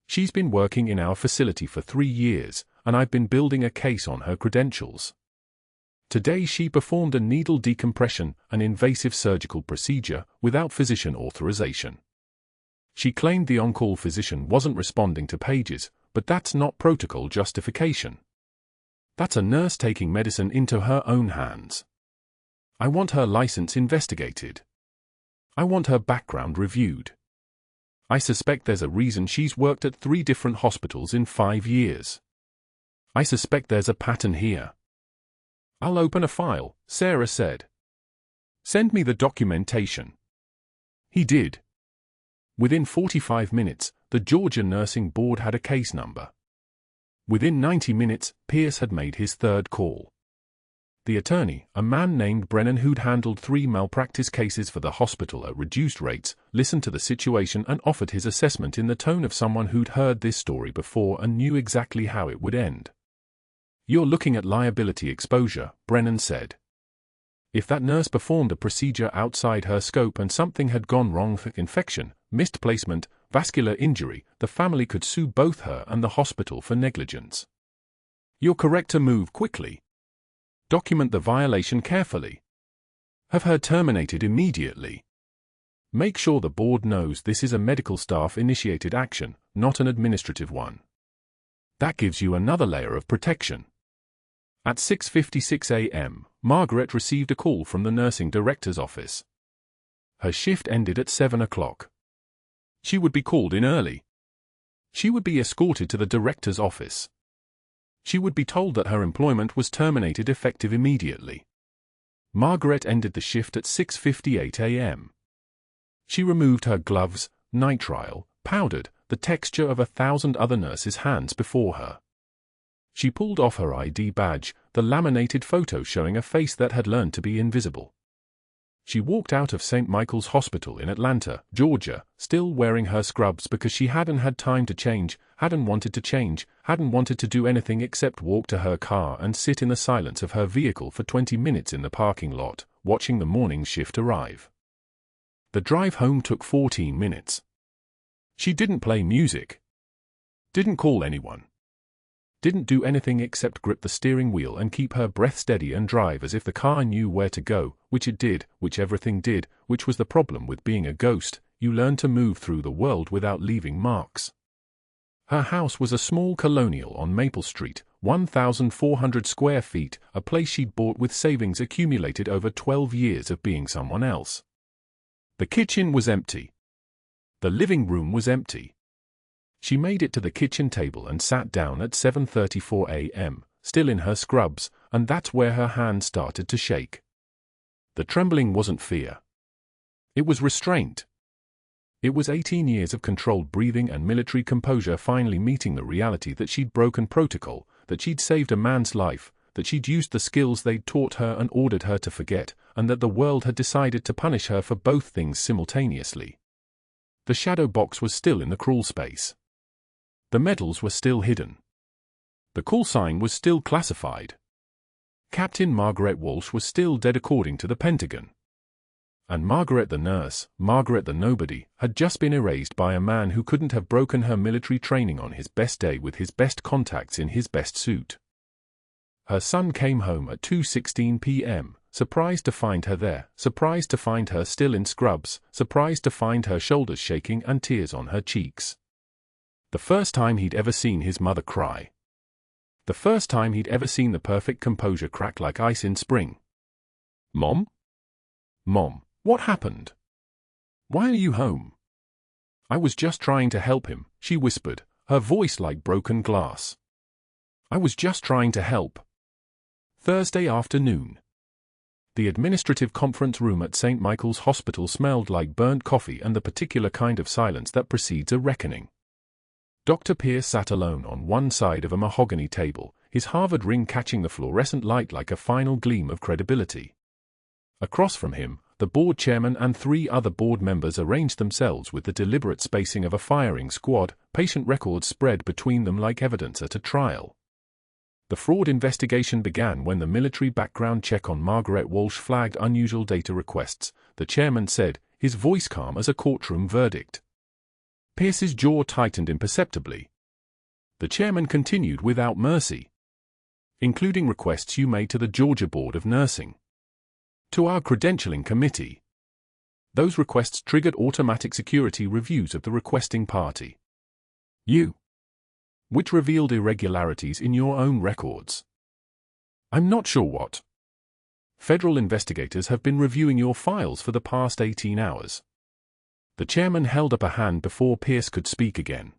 She's been working in our facility for 3 years, and I've been building a case on her credentials. Today she performed a needle decompression, an invasive surgical procedure, without physician authorization. She claimed the on-call physician wasn't responding to pages, but that's not protocol justification. That's a nurse taking medicine into her own hands. I want her license investigated. I want her background reviewed. I suspect there's a reason she's worked at 3 different hospitals in 5 years. I suspect there's a pattern here. I'll open a file, Sarah said. Send me the documentation. He did. Within 45 minutes, the Georgia Nursing Board had a case number. Within 90 minutes, Pierce had made his 3rd call. The attorney, a man named Brennan who'd handled 3 malpractice cases for the hospital at reduced rates, listened to the situation and offered his assessment in the tone of someone who'd heard this story before and knew exactly how it would end. You're looking at liability exposure, Brennan said. If that nurse performed a procedure outside her scope and something had gone wrong, infection, missed placement, vascular injury, the family could sue both her and the hospital for negligence. You're correct to move quickly. Document the violation carefully. Have her terminated immediately. Make sure the board knows this is a medical staff-initiated action, not an administrative one. That gives you another layer of protection. At 6:56 a.m., Margaret received a call from the nursing director's office. Her shift ended at 7 o'clock. She would be called in early. She would be escorted to the director's office. She would be told that her employment was terminated effective immediately. Margaret ended the shift at 6:58 a.m. She removed her gloves, nitrile, powdered, the texture of 1,000 other nurses' hands before her. She pulled off her ID badge, the laminated photo showing a face that had learned to be invisible. She walked out of St. Michael's Hospital in Atlanta, Georgia, still wearing her scrubs because she hadn't had time to change, hadn't wanted to change, hadn't wanted to do anything except walk to her car and sit in the silence of her vehicle for 20 minutes in the parking lot, watching the morning shift arrive. The drive home took 14 minutes. She didn't play music. Didn't call anyone. Didn't do anything except grip the steering wheel and keep her breath steady and drive as if the car knew where to go, which it did, which everything did, which was the problem with being a ghost. You learn to move through the world without leaving marks. Her house was a small colonial on Maple Street, 1,400 square feet, a place she'd bought with savings accumulated over 12 years of being someone else. The kitchen was empty. The living room was empty. She made it to the kitchen table and sat down at 7:34 a.m., still in her scrubs, and that's where her hand started to shake. The trembling wasn't fear. It was restraint. It was 18 years of controlled breathing and military composure finally meeting the reality that she'd broken protocol, that she'd saved a man's life, that she'd used the skills they'd taught her and ordered her to forget, and that the world had decided to punish her for both things simultaneously. The shadow box was still in the crawl space. The medals were still hidden. The call sign was still classified. Captain Margaret Walsh was still dead according to the Pentagon. And Margaret the nurse, Margaret the nobody, had just been erased by a man who couldn't have broken her military training on his best day with his best contacts in his best suit. Her son came home at 2:16 p.m., surprised to find her there, surprised to find her still in scrubs, surprised to find her shoulders shaking and tears on her cheeks. The first time he'd ever seen his mother cry. The first time he'd ever seen the perfect composure crack like ice in spring. "Mom? Mom, what happened? Why are you home?" "I was just trying to help him," she whispered, her voice like broken glass. "I was just trying to help." Thursday afternoon. The administrative conference room at St. Michael's Hospital smelled like burnt coffee and the particular kind of silence that precedes a reckoning. Dr. Pierce sat alone on one side of a mahogany table, his Harvard ring catching the fluorescent light like a final gleam of credibility. Across from him, the board chairman and 3 other board members arranged themselves with the deliberate spacing of a firing squad, patient records spread between them like evidence at a trial. The fraud investigation began when the military background check on Margaret Walsh flagged unusual data requests, the chairman said, his voice calm as a courtroom verdict. Pierce's jaw tightened imperceptibly. The chairman continued without mercy. "Including requests you made to the Georgia Board of Nursing. To our credentialing committee. Those requests triggered automatic security reviews of the requesting party. Which revealed irregularities in your own records. I'm not sure what. Federal investigators have been reviewing your files for the past 18 hours. The chairman held up a hand before Pierce could speak again.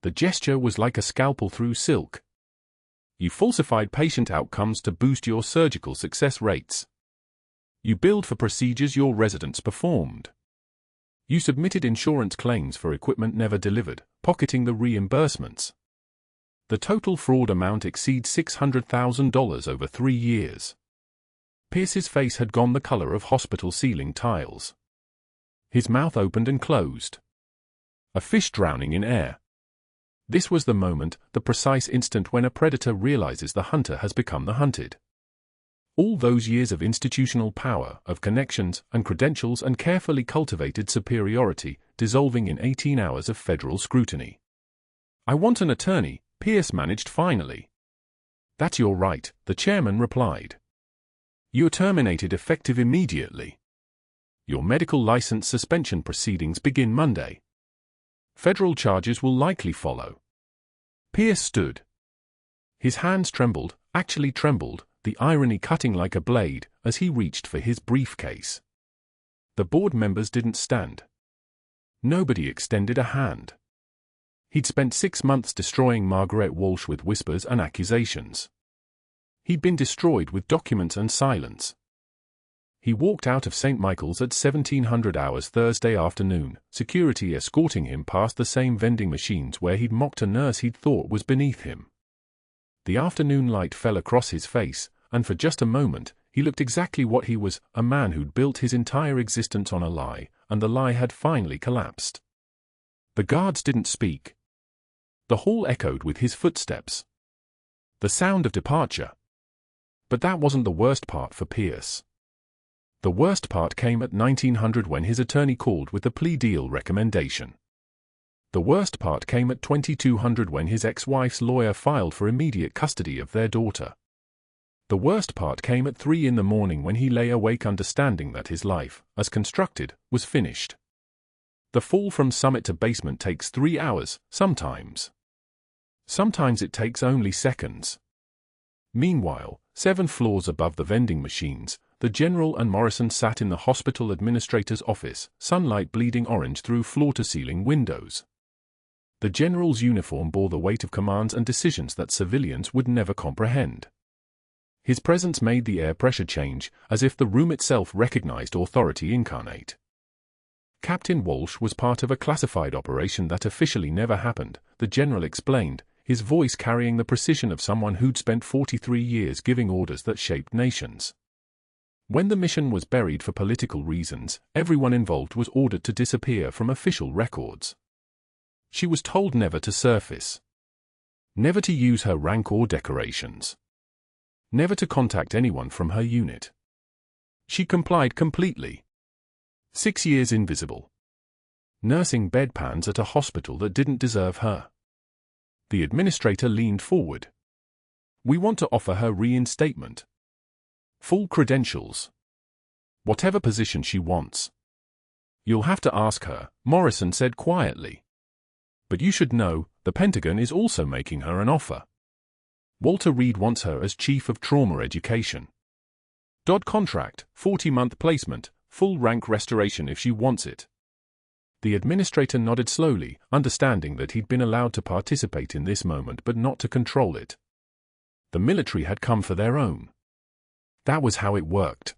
The gesture was like a scalpel through silk. You falsified patient outcomes to boost your surgical success rates. You billed for procedures your residents performed. You submitted insurance claims for equipment never delivered, pocketing the reimbursements. The total fraud amount exceeds $600,000 over 3 years. Pierce's face had gone the color of hospital ceiling tiles. His mouth opened and closed. A fish drowning in air. This was the moment, the precise instant when a predator realizes the hunter has become the hunted. All those years of institutional power, of connections and credentials and carefully cultivated superiority, dissolving in 18 hours of federal scrutiny. "I want an attorney," Pierce managed finally. "That's your right," the chairman replied. "You're terminated effective immediately. Your medical license suspension proceedings begin Monday. Federal charges will likely follow." Pierce stood. His hands trembled, actually trembled, the irony cutting like a blade, as he reached for his briefcase. The board members didn't stand. Nobody extended a hand. He'd spent 6 months destroying Margaret Walsh with whispers and accusations. He'd been destroyed with documents and silence. He walked out of St. Michael's at 1700 hours Thursday afternoon, security escorting him past the same vending machines where he'd mocked a nurse he'd thought was beneath him. The afternoon light fell across his face, and for just a moment, he looked exactly what he was, a man who'd built his entire existence on a lie, and the lie had finally collapsed. The guards didn't speak. The hall echoed with his footsteps. The sound of departure. But that wasn't the worst part for Pierce. The worst part came at 1900 when his attorney called with the plea deal recommendation. The worst part came at 2200 when his ex-wife's lawyer filed for immediate custody of their daughter. The worst part came at 3 in the morning when he lay awake understanding that his life, as constructed, was finished. The fall from summit to basement takes 3 hours, sometimes. Sometimes it takes only seconds. Meanwhile, 7 floors above the vending machines, the General and Morrison sat in the hospital administrator's office, sunlight bleeding orange through floor-to-ceiling windows. The General's uniform bore the weight of commands and decisions that civilians would never comprehend. His presence made the air pressure change, as if the room itself recognized authority incarnate. Captain Walsh was part of a classified operation that officially never happened, the general explained, his voice carrying the precision of someone who'd spent 43 years giving orders that shaped nations. When the mission was buried for political reasons, everyone involved was ordered to disappear from official records. She was told never to surface. Never to use her rank or decorations. Never to contact anyone from her unit. She complied completely. 6 years invisible. Nursing bedpans at a hospital that didn't deserve her. The administrator leaned forward. We want to offer her reinstatement. Full credentials. Whatever position she wants. You'll have to ask her, Morrison said quietly. But you should know, the Pentagon is also making her an offer. Walter Reed wants her as Chief of Trauma Education. Contract, 40-month placement, full rank restoration if she wants it. The administrator nodded slowly, understanding that he'd been allowed to participate in this moment but not to control it. The military had come for their own. That was how it worked.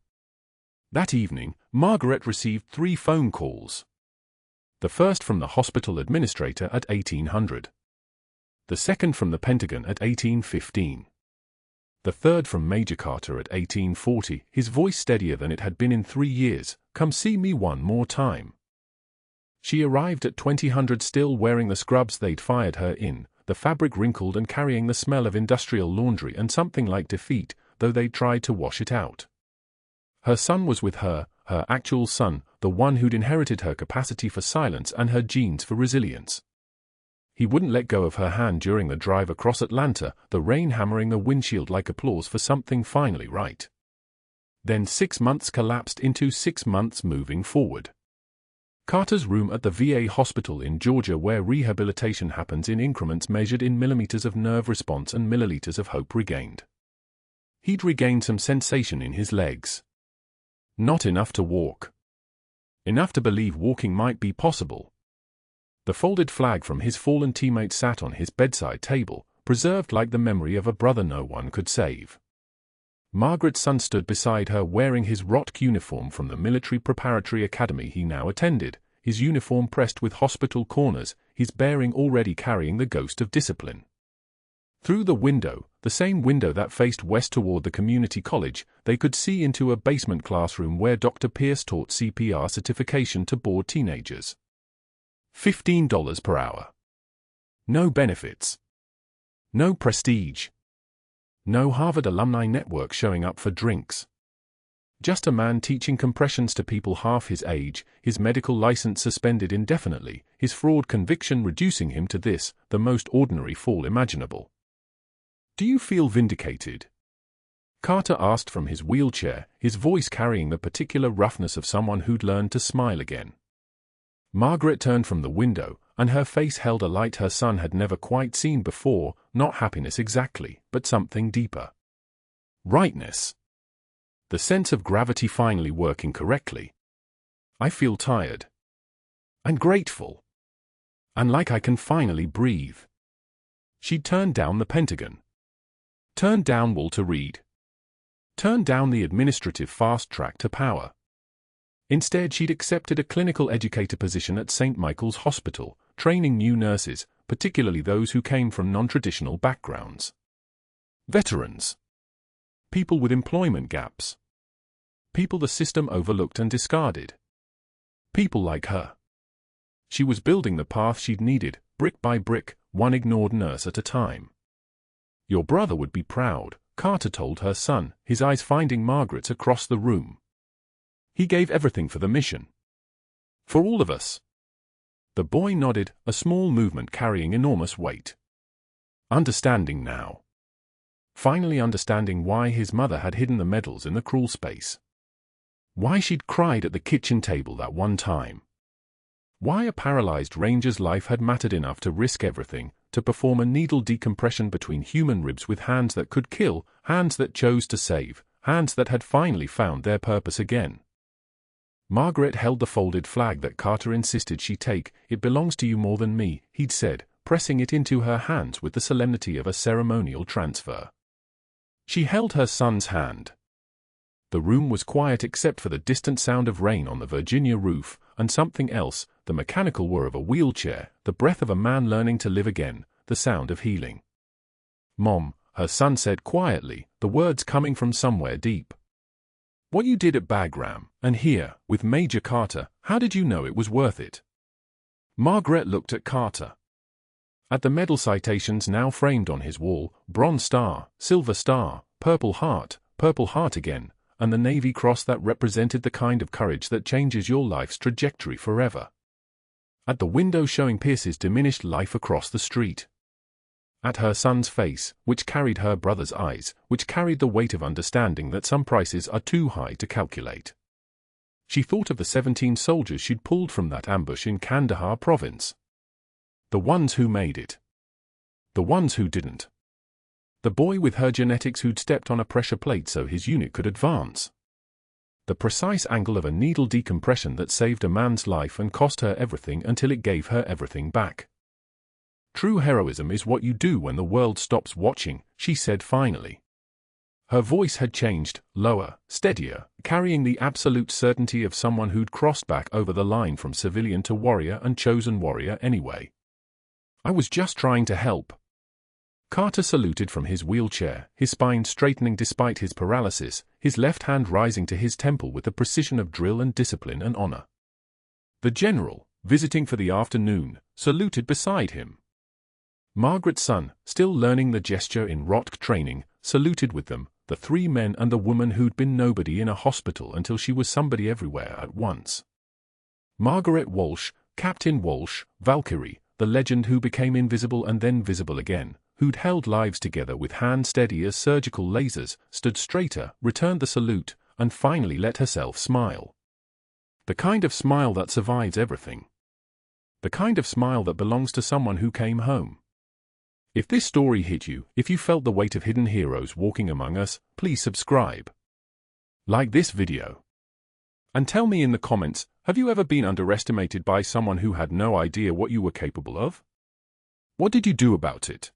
That evening, Margaret received 3 phone calls. The first from the hospital administrator at 1800. The second from the Pentagon at 1815. The third from Major Carter at 1840, his voice steadier than it had been in 3 years. Come see me one more time. She arrived at 2000 still wearing the scrubs they'd fired her in, the fabric wrinkled and carrying the smell of industrial laundry and something like defeat, though they'd tried to wash it out. Her son was with her, her actual son, the one who'd inherited her capacity for silence and her genes for resilience. He wouldn't let go of her hand during the drive across Atlanta, the rain hammering the windshield like applause for something finally right. Then 6 months collapsed into 6 months moving forward. Carter's room at the VA hospital in Georgia, where rehabilitation happens in increments measured in millimeters of nerve response and milliliters of hope regained. He'd regained some sensation in his legs. Not enough to walk. Enough to believe walking might be possible. The folded flag from his fallen teammate sat on his bedside table, preserved like the memory of a brother no one could save. Margaret's son stood beside her wearing his ROTC uniform from the military preparatory academy he now attended, his uniform pressed with hospital corners, his bearing already carrying the ghost of discipline. Through the window, the same window that faced west toward the community college, they could see into a basement classroom where Dr. Pierce taught CPR certification to bored teenagers. $15 per hour. No benefits. No prestige. No Harvard alumni network showing up for drinks. Just a man teaching compressions to people half his age, his medical license suspended indefinitely, his fraud conviction reducing him to this, the most ordinary fall imaginable. Do you feel vindicated? Carter asked from his wheelchair, his voice carrying the particular roughness of someone who'd learned to smile again. Margaret turned from the window, and her face held a light her son had never quite seen before, not happiness exactly, but something deeper. Rightness. The sense of gravity finally working correctly. I feel tired. And grateful. And like I can finally breathe. She'd turned down the Pentagon. Turned down Walter Reed. Turned down the administrative fast track to power. Instead, she'd accepted a clinical educator position at St. Michael's Hospital, training new nurses, particularly those who came from non-traditional backgrounds. Veterans. People with employment gaps. People the system overlooked and discarded. People like her. She was building the path she'd needed, brick by brick, one ignored nurse at a time. Your brother would be proud, Carter told her son, his eyes finding Margaret's across the room. He gave everything for the mission. For all of us. The boy nodded, a small movement carrying enormous weight. Understanding now. Finally understanding why his mother had hidden the medals in the crawl space. Why she'd cried at the kitchen table that one time. Why a paralyzed ranger's life had mattered enough to risk everything, to perform a needle decompression between human ribs with hands that could kill, hands that chose to save, hands that had finally found their purpose again. Margaret held the folded flag that Carter insisted she take. It belongs to you more than me, he'd said, pressing it into her hands with the solemnity of a ceremonial transfer. She held her son's hand. The room was quiet except for the distant sound of rain on the Virginia roof, and something else, the mechanical whir of a wheelchair, the breath of a man learning to live again, the sound of healing. "Mom," her son said quietly, the words coming from somewhere deep. "What you did at Bagram, and here, with Major Carter, how did you know it was worth it?" Margaret looked at Carter. At the medal citations now framed on his wall, Bronze Star, Silver Star, Purple Heart again, and the Navy Cross that represented the kind of courage that changes your life's trajectory forever. At the window showing Pierce's diminished life across the street. At her son's face, which carried her brother's eyes, which carried the weight of understanding that some prices are too high to calculate. She thought of the 17 soldiers she'd pulled from that ambush in Kandahar province. The ones who made it. The ones who didn't. The boy with her genetics who'd stepped on a pressure plate so his unit could advance. The precise angle of a needle decompression that saved a man's life and cost her everything until it gave her everything back. "True heroism is what you do when the world stops watching," she said finally. Her voice had changed, lower, steadier, carrying the absolute certainty of someone who'd crossed back over the line from civilian to warrior and chosen warrior anyway. "I was just trying to help." Carter saluted from his wheelchair, his spine straightening despite his paralysis, his left hand rising to his temple with the precision of drill and discipline and honor. The general, visiting for the afternoon, saluted beside him. Margaret's son, still learning the gesture in ROTC training, saluted with them, the 3 men and the woman who'd been nobody in a hospital until she was somebody everywhere at once. Margaret Walsh, Captain Walsh, Valkyrie, the legend who became invisible and then visible again, who'd held lives together with hands steady as surgical lasers, stood straighter, returned the salute, and finally let herself smile. The kind of smile that survives everything. The kind of smile that belongs to someone who came home. If this story hit you, if you felt the weight of hidden heroes walking among us, please subscribe. Like this video. And tell me in the comments, have you ever been underestimated by someone who had no idea what you were capable of? What did you do about it?